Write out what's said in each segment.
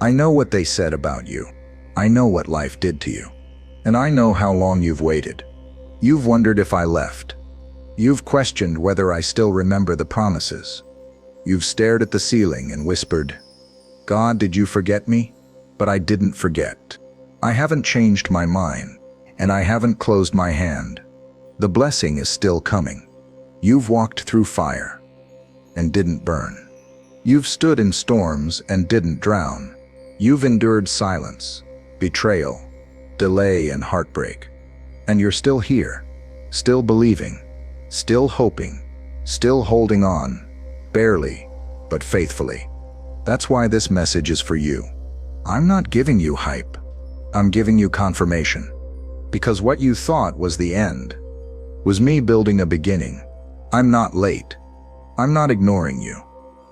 I know what they said about you. I know what life did to you. And I know how long you've waited. You've wondered if I left. You've questioned whether I still remember the promises. You've stared at the ceiling and whispered, "God, did you forget me?" But I didn't forget. I haven't changed my mind, and I haven't closed my hand. The blessing is still coming. You've walked through fire and didn't burn. You've stood in storms and didn't drown. You've endured silence, betrayal, delay, and heartbreak. And you're still here, still believing, still hoping, still holding on, barely, but faithfully. That's why this message is for you. I'm not giving you hype. I'm giving you confirmation. Because what you thought was the end was me building a beginning. I'm not late. I'm not ignoring you.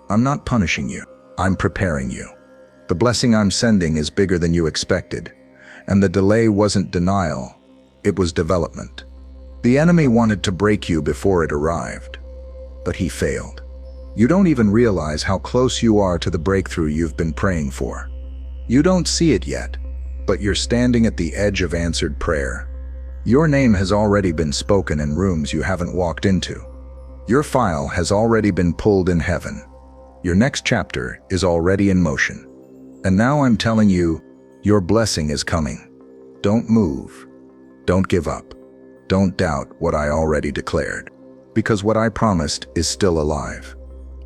I'm not punishing you. I'm preparing you. The blessing I'm sending is bigger than you expected. And the delay wasn't denial. It was development. The enemy wanted to break you before it arrived. But he failed. You don't even realize how close you are to the breakthrough you've been praying for. You don't see it yet, but you're standing at the edge of answered prayer. Your name has already been spoken in rooms you haven't walked into. Your file has already been pulled in heaven. Your next chapter is already in motion. And now I'm telling you, your blessing is coming. Don't move. Don't give up. Don't doubt what I already declared. Because what I promised is still alive.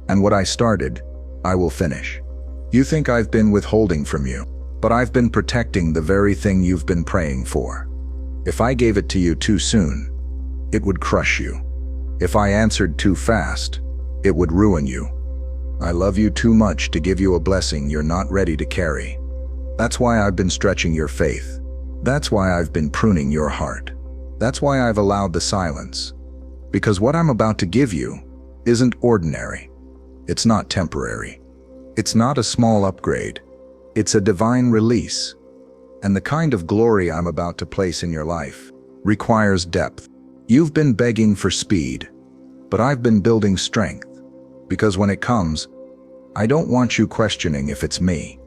And what I started, I will finish. You think I've been withholding from you, but I've been protecting the very thing you've been praying for. If I gave it to you too soon, it would crush you. If I answered too fast, it would ruin you. I love you too much to give you a blessing you're not ready to carry. That's why I've been stretching your faith. That's why I've been pruning your heart. That's why I've allowed the silence. Because what I'm about to give you isn't ordinary. It's not temporary. It's not a small upgrade. It's a divine release. And the kind of glory I'm about to place in your life requires depth. You've been begging for speed, but I've been building strength. Because when it comes, I don't want you questioning if it's me.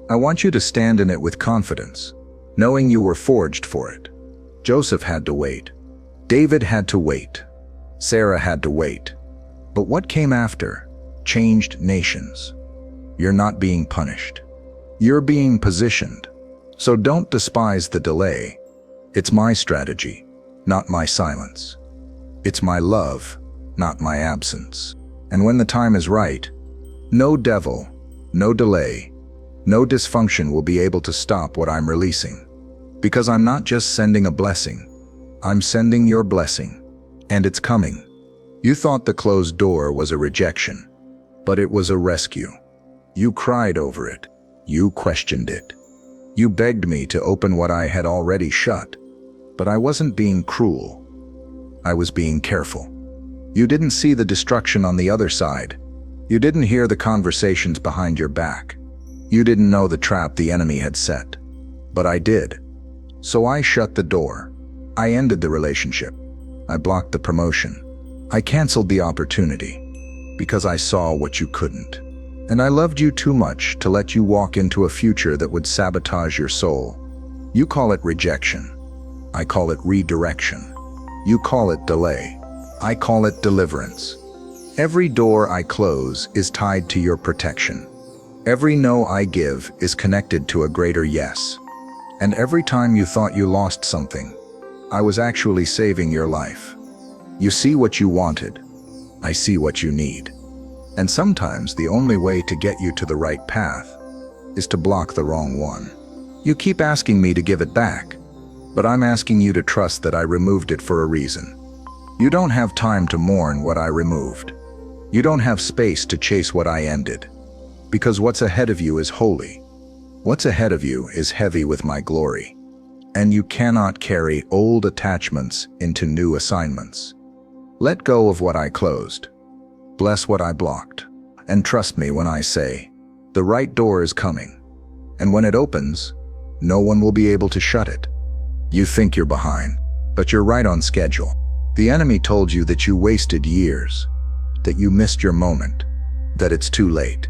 I want you to stand in it with confidence, knowing you were forged for it. Joseph had to wait. David had to wait. Sarah had to wait. But what came after changed nations. You're not being punished. You're being positioned. So don't despise the delay. It's my strategy, not my silence. It's my love, not my absence. And when the time is right, no devil, no delay, no dysfunction will be able to stop what I'm releasing. Because I'm not just sending a blessing, I'm sending your blessing. And it's coming. You thought the closed door was a rejection, but it was a rescue. You cried over it. You questioned it. You begged me to open what I had already shut. But I wasn't being cruel. I was being careful. You didn't see the destruction on the other side. You didn't hear the conversations behind your back. You didn't know the trap the enemy had set. But I did. So I shut the door. I ended the relationship. I blocked the promotion. I canceled the opportunity because I saw what you couldn't. And I loved you too much to let you walk into a future that would sabotage your soul. You call it rejection. I call it redirection. You call it delay. I call it deliverance. Every door I close is tied to your protection. Every no I give is connected to a greater yes. And every time you thought you lost something, I was actually saving your life. You see what you wanted. I see what you need. And sometimes the only way to get you to the right path is to block the wrong one. You keep asking me to give it back, but I'm asking you to trust that I removed it for a reason. You don't have time to mourn what I removed. You don't have space to chase what I ended. Because what's ahead of you is holy. What's ahead of you is heavy with my glory. And you cannot carry old attachments into new assignments. Let go of what I closed. Bless what I blocked. And trust me when I say, the right door is coming. And when it opens, no one will be able to shut it. You think you're behind, but you're right on schedule. The enemy told you that you wasted years, that you missed your moment, that it's too late.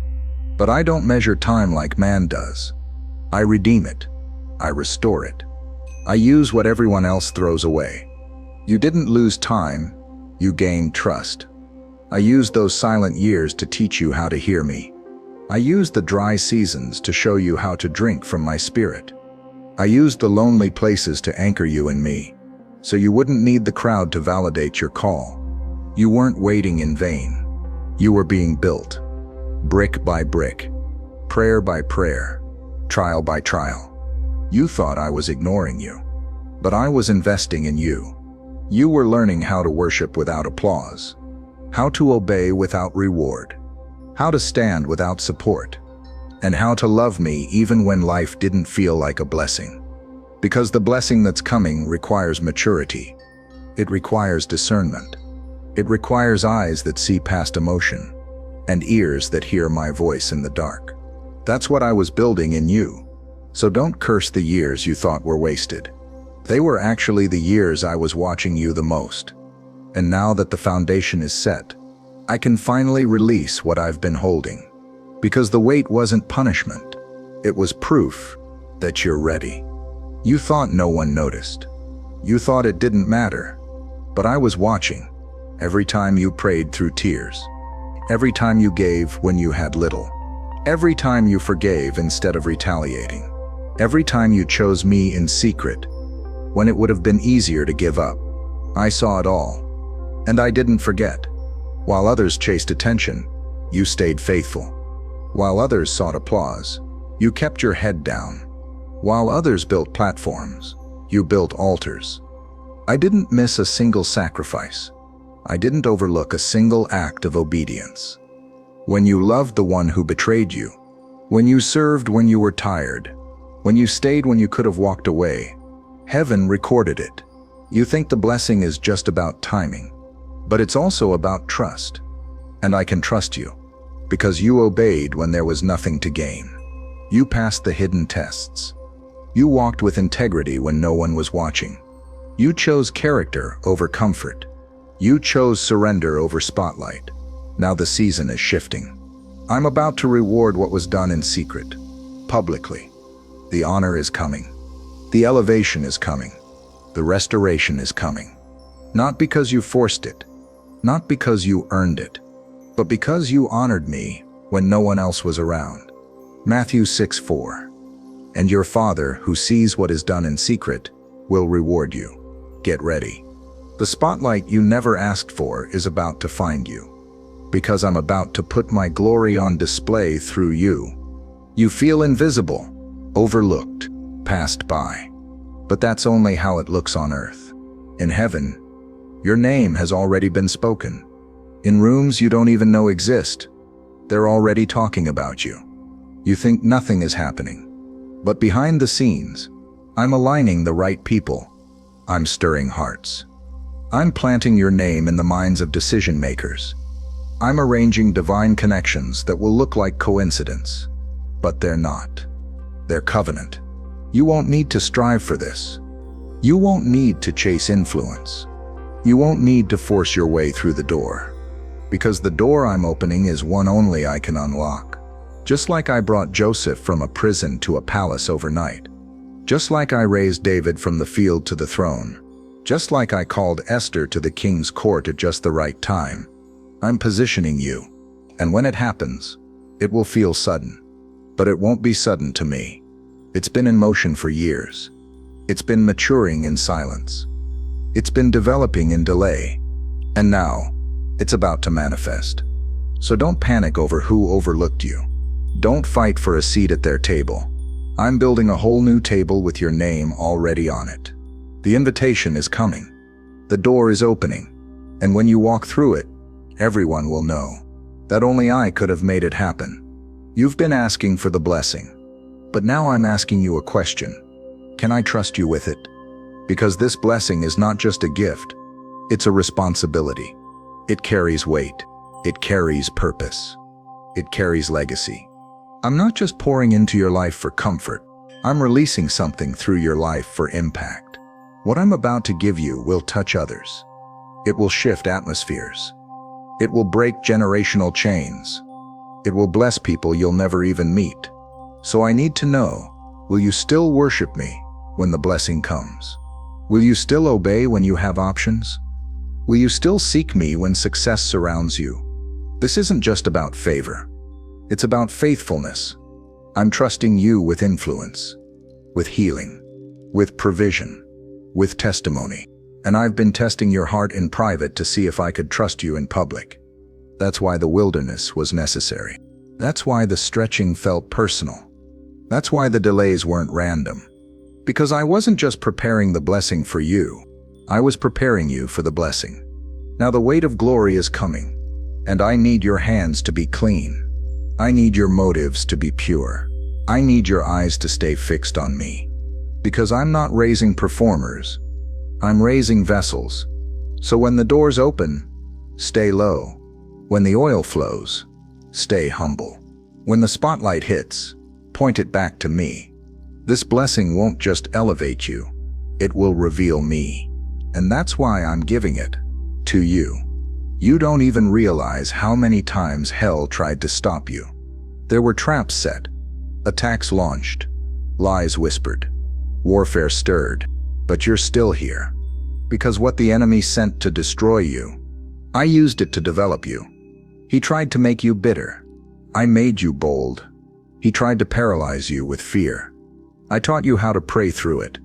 But I don't measure time like man does. I redeem it. I restore it. I use what everyone else throws away. You didn't lose time, you gained trust. I used those silent years to teach you how to hear me. I used the dry seasons to show you how to drink from my spirit. I used the lonely places to anchor you in me, so you wouldn't need the crowd to validate your call. You weren't waiting in vain. You were being built, brick by brick, prayer by prayer, trial by trial. You thought I was ignoring you, but I was investing in you. You were learning how to worship without applause, how to obey without reward, how to stand without support, and how to love me even when life didn't feel like a blessing. Because the blessing that's coming requires maturity. It requires discernment. It requires eyes that see past emotion, and ears that hear my voice in the dark. That's what I was building in you. So don't curse the years you thought were wasted. They were actually the years I was watching you the most. And now that the foundation is set, I can finally release what I've been holding. Because the weight wasn't punishment. It was proof that you're ready. You thought no one noticed. You thought it didn't matter. But I was watching. Every time you prayed through tears. Every time you gave when you had little. Every time you forgave instead of retaliating. Every time you chose me in secret, when it would have been easier to give up. I saw it all. And I didn't forget. While others chased attention, you stayed faithful. While others sought applause, you kept your head down. While others built platforms, you built altars. I didn't miss a single sacrifice. I didn't overlook a single act of obedience. When you loved the one who betrayed you, when you served when you were tired, when you stayed when you could have walked away, heaven recorded it. You think the blessing is just about timing, but it's also about trust. And I can trust you, because you obeyed when there was nothing to gain. You passed the hidden tests. You walked with integrity when no one was watching. You chose character over comfort. You chose surrender over spotlight. Now the season is shifting. I'm about to reward what was done in secret, publicly. The honor is coming. The elevation is coming. The restoration is coming. Not because you forced it, not because you earned it, but because you honored me when no one else was around. Matthew 6:4. And your Father who sees what is done in secret will reward you. Get ready. The spotlight you never asked for is about to find you, because I'm about to put my glory on display through you. You feel invisible, overlooked, passed by. But that's only how it looks on earth. In heaven, your name has already been spoken. In rooms you don't even know exist, they're already talking about you. You think nothing is happening. But behind the scenes, I'm aligning the right people. I'm stirring hearts. I'm planting your name in the minds of decision makers. I'm arranging divine connections that will look like coincidence, but they're not. They're covenant. You won't need to strive for this. You won't need to chase influence. You won't need to force your way through the door. Because the door I'm opening is one only I can unlock. Just like I brought Joseph from a prison to a palace overnight. Just like I raised David from the field to the throne. Just like I called Esther to the king's court at just the right time. I'm positioning you. And when it happens, it will feel sudden. But it won't be sudden to me. It's been in motion for years. It's been maturing in silence. It's been developing in delay. And now, it's about to manifest. So don't panic over who overlooked you. Don't fight for a seat at their table. I'm building a whole new table with your name already on it. The invitation is coming. The door is opening. And when you walk through it, everyone will know that only I could have made it happen. You've been asking for the blessing. But now I'm asking you a question. Can I trust you with it? Because this blessing is not just a gift. It's a responsibility. It carries weight. It carries purpose. It carries legacy. I'm not just pouring into your life for comfort. I'm releasing something through your life for impact. What I'm about to give you will touch others. It will shift atmospheres. It will break generational chains. It will bless people you'll never even meet. So I need to know, Will you still worship me when the blessing comes? Will you still obey when you have options? Will you still seek me when success surrounds you? This isn't just about favor. It's about faithfulness. I'm trusting you with influence, with healing, with provision, with testimony. And I've been testing your heart in private to see if I could trust you in public. That's why the wilderness was necessary. That's why the stretching felt personal. That's why the delays weren't random. Because I wasn't just preparing the blessing for you, I was preparing you for the blessing. Now the weight of glory is coming, and I need your hands to be clean. I need your motives to be pure. I need your eyes to stay fixed on me. Because I'm not raising performers, I'm raising vessels. So when the doors open, stay low. When the oil flows, stay humble. When the spotlight hits, point it back to me. This blessing won't just elevate you, it will reveal me. And that's why I'm giving it to you. You don't even realize how many times hell tried to stop you. There were traps set, attacks launched, lies whispered, warfare stirred, but you're still here. Because what the enemy sent to destroy you, I used it to develop you. He tried to make you bitter. I made you bold. He tried to paralyze you with fear. I taught you how to pray through it.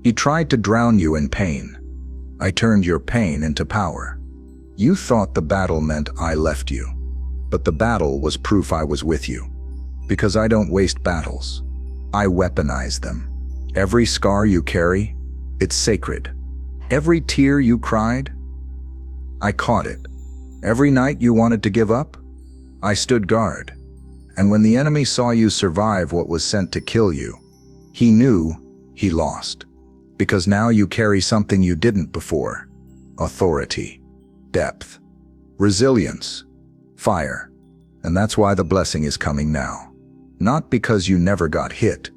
He tried to drown you in pain. I turned your pain into power. You thought the battle meant I left you, but the battle was proof I was with you. Because I don't waste battles. I weaponize them. Every scar you carry, it's sacred. Every tear you cried, I caught it. Every night you wanted to give up, I stood guard. And when the enemy saw you survive what was sent to kill you, he knew he lost. Because now you carry something you didn't before. Authority, depth, resilience, fire. And that's why the blessing is coming now. Not because you never got hit,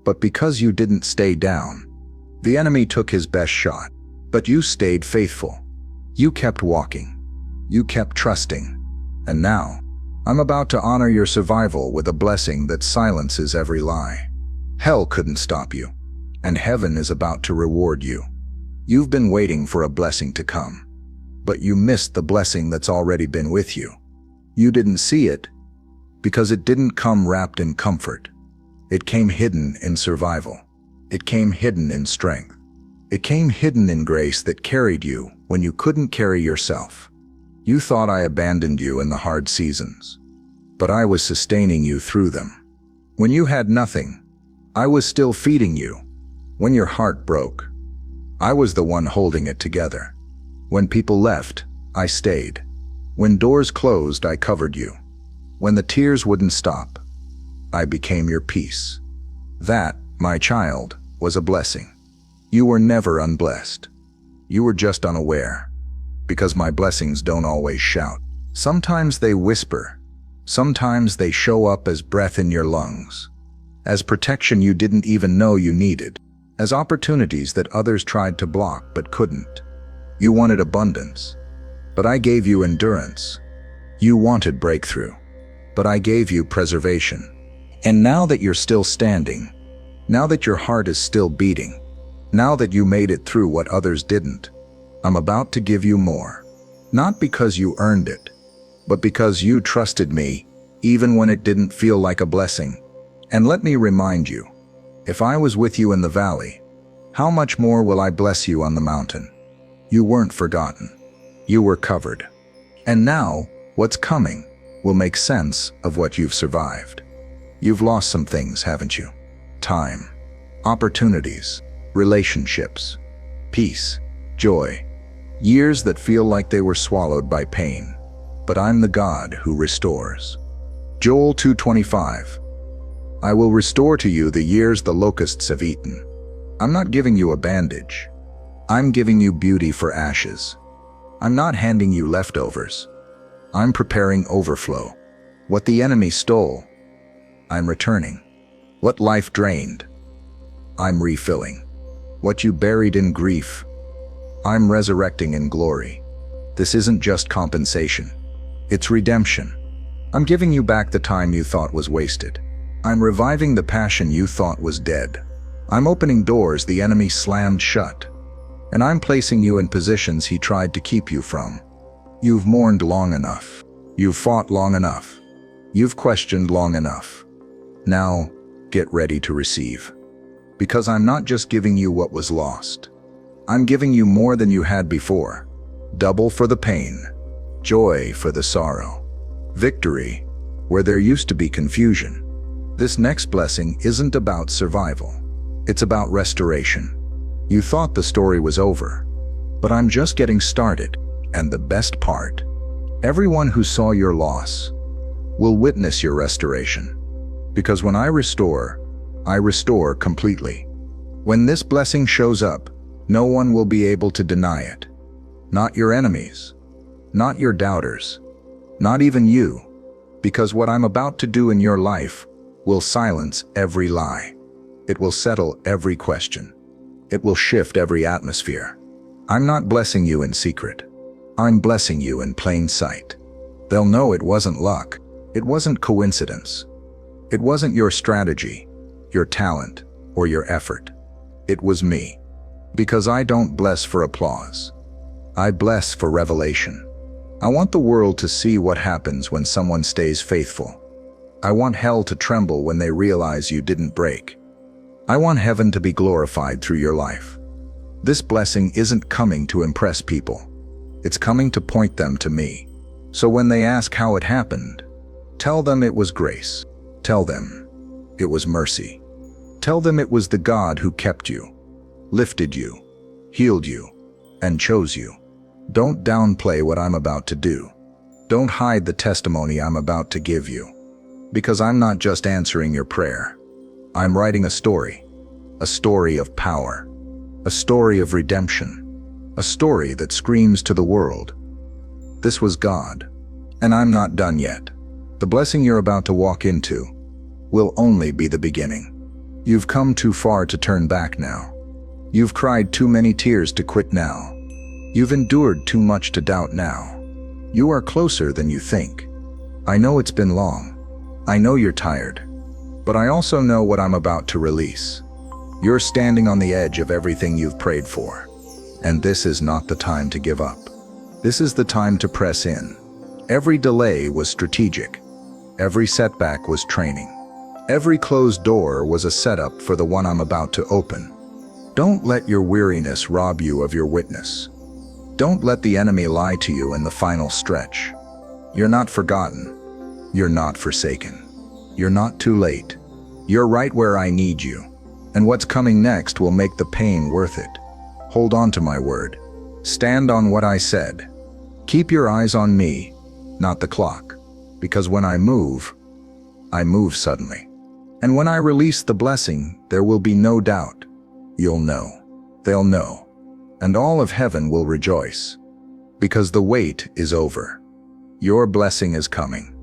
but because you didn't stay down. The enemy took his best shot, but you stayed faithful. You kept walking. You kept trusting. And now, I'm about to honor your survival with a blessing that silences every lie. Hell couldn't stop you, and heaven is about to reward you. You've been waiting for a blessing to come, but you missed the blessing that's already been with you. You didn't see it because it didn't come wrapped in comfort. It came hidden in survival. It came hidden in strength. It came hidden in grace that carried you when you couldn't carry yourself. You thought I abandoned you in the hard seasons, but I was sustaining you through them. When you had nothing, I was still feeding you. When your heart broke, I was the one holding it together. When people left, I stayed. When doors closed, I covered you. When the tears wouldn't stop, I became your peace. That, my child, was a blessing. You were never unblessed. You were just unaware. Because my blessings don't always shout. Sometimes they whisper. Sometimes they show up as breath in your lungs. As protection you didn't even know you needed. As opportunities that others tried to block but couldn't. You wanted abundance, but I gave you endurance. You wanted breakthrough, but I gave you preservation. And now that you're still standing, now that your heart is still beating, now that you made it through what others didn't, I'm about to give you more. Not because you earned it, but because you trusted me, even when it didn't feel like a blessing. And let me remind you, if I was with you in the valley, how much more will I bless you on the mountain? You weren't forgotten. You were covered. And now, what's coming will make sense of what you've survived. You've lost some things, haven't you? Time, opportunities, relationships, peace, joy, years that feel like they were swallowed by pain. But I'm the God who restores. Joel 2:25. I will restore to you the years the locusts have eaten. I'm not giving you a bandage. I'm giving you beauty for ashes. I'm not handing you leftovers. I'm preparing overflow. What the enemy stole, I'm returning. What life drained, I'm refilling. What you buried in grief, I'm resurrecting in glory. This isn't just compensation. It's redemption. I'm giving you back the time you thought was wasted. I'm reviving the passion you thought was dead. I'm opening doors the enemy slammed shut. And I'm placing you in positions he tried to keep you from. You've mourned long enough. You've fought long enough. You've questioned long enough. Now, get ready to receive. Because I'm not just giving you what was lost. I'm giving you more than you had before. Double for the pain. Joy for the sorrow. Victory where there used to be confusion. This next blessing isn't about survival. It's about restoration. You thought the story was over, but I'm just getting started. And the best part, everyone who saw your loss will witness your restoration. Because when I restore completely. When this blessing shows up, no one will be able to deny it. Not your enemies, not your doubters, not even you. Because what I'm about to do in your life will silence every lie. It will settle every question. It will shift every atmosphere. I'm not blessing you in secret. I'm blessing you in plain sight. They'll know it wasn't luck. It wasn't coincidence. It wasn't your strategy, your talent, or your effort. It was me. Because I don't bless for applause. I bless for revelation. I want the world to see what happens when someone stays faithful. I want hell to tremble when they realize you didn't break. I want heaven to be glorified through your life. This blessing isn't coming to impress people. It's coming to point them to me. So when they ask how it happened, tell them it was grace. Tell them it was mercy. Tell them it was the God who kept you, lifted you, healed you, and chose you. Don't downplay what I'm about to do. Don't hide the testimony I'm about to give you. Because I'm not just answering your prayer. I'm writing a story of power, a story of redemption, a story that screams to the world. This was God, and I'm not done yet. The blessing you're about to walk into will only be the beginning. You've come too far to turn back now. You've cried too many tears to quit now. You've endured too much to doubt now. You are closer than you think. I know it's been long. I know you're tired. But I also know what I'm about to release. You're standing on the edge of everything you've prayed for. And this is not the time to give up. This is the time to press in. Every delay was strategic. Every setback was training. Every closed door was a setup for the one I'm about to open. Don't let your weariness rob you of your witness. Don't let the enemy lie to you in the final stretch. You're not forgotten. You're not forsaken. You're not too late. You're right where I need you. And what's coming next will make the pain worth it. Hold on to my word. Stand on what I said. Keep your eyes on me, not the clock. Because when I move suddenly. And when I release the blessing, there will be no doubt. You'll know. They'll know. And all of heaven will rejoice. Because the wait is over. Your blessing is coming.